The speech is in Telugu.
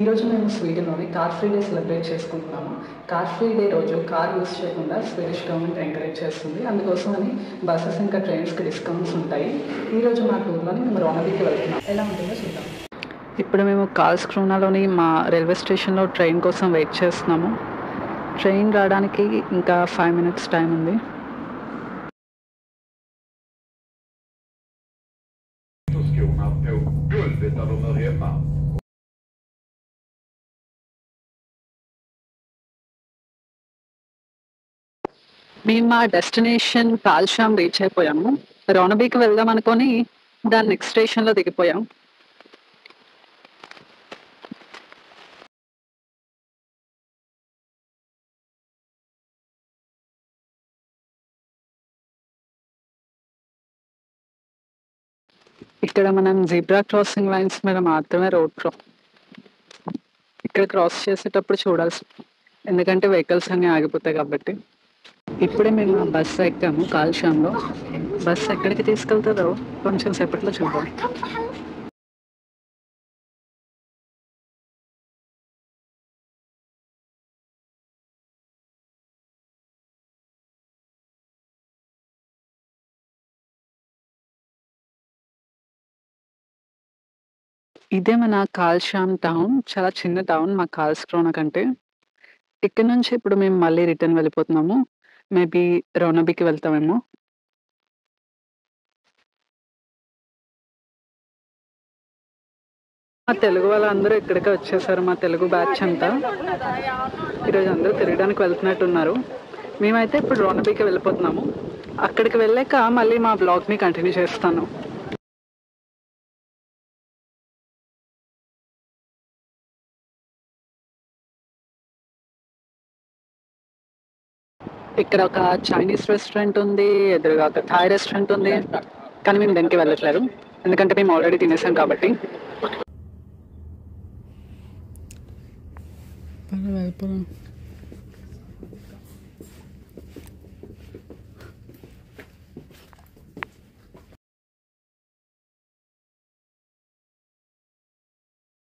ఈరోజు మేము స్వీడన్లోని కార్ ఫ్రీ డే సెలబ్రేట్ చేసుకుంటున్నాము. కార్ ఫ్రీ డే రోజు కార్ యూస్ చేయకుండా స్వీడిష్ గవర్నమెంట్ ఎంకరేజ్ చేస్తుంది. అందుకోసమని బస్సెస్ ఇంకా ట్రైన్స్కి డిస్కౌంట్స్ ఉంటాయి. ఈరోజు మా టూర్లోని మేము రోనబీకి వెళ్తున్నాం. ఎలా ఉంటుందో చూద్దాం. ఇప్పుడు మేము కార్ల్స్క్రోనాలోని మా రైల్వే స్టేషన్లో ట్రైన్ కోసం వెయిట్ చేస్తున్నాము. ట్రైన్ రావడానికి ఇంకా 5 minutes టైం ఉంది. మేము మా డెస్టినేషన్ కాల్షామ్ రీచ్ అయిపోయాము. రోనబీకి వెళ్దాం అనుకొని దాని నెక్స్ట్ స్టేషన్లో దిగిపోయాం. ఇక్కడ మనం జీబ్రా క్రాసింగ్ లైన్స్ మీద మాత్రమే ఇక్కడ క్రాస్ చేసేటప్పుడు చూడాల్సి, ఎందుకంటే వెహికల్స్ అన్నీ ఆగిపోతాయి కాబట్టి. ఇప్పుడే మేము బస్సు ఎక్కాము కాల్షాంలో. బస్సు ఎక్కడికి తీసుకెళ్తుందో కొంచెం సేపట్లో చూద్దాం. ఇదే మన కాల్షామ్ టౌన్. చాలా చిన్న టౌన్ మా కార్ల్స్క్రోనా కంటే. ఇక్కడ నుంచి ఇప్పుడు మేము మళ్ళీ రిటర్న్ వెళ్ళిపోతున్నాము. మేబీ రోనబీకి వెళ్తామేమో. మా తెలుగు వాళ్ళందరూ ఇక్కడికే వచ్చేసారు. మా తెలుగు బ్యాచ్ అంతా ఈరోజు అందరూ తిరగడానికి వెళ్తున్నట్టున్నారు. మేమైతే ఇప్పుడు రోనబీకి వెళ్ళిపోతున్నాము. అక్కడికి వెళ్ళాక మళ్ళీ మా బ్లాగ్ని కంటిన్యూ చేస్తాను. ఇక్కడ ఒక చైనీస్ రెస్టారెంట్ ఉంది, ఎదురుగా ఒక థాయ్ రెస్టారెంట్ ఉంది. కానీ మేము దానికి వెళ్ళట్లేదు, ఎందుకంటే మేము ఆల్రెడీ తినేసాం కాబట్టి.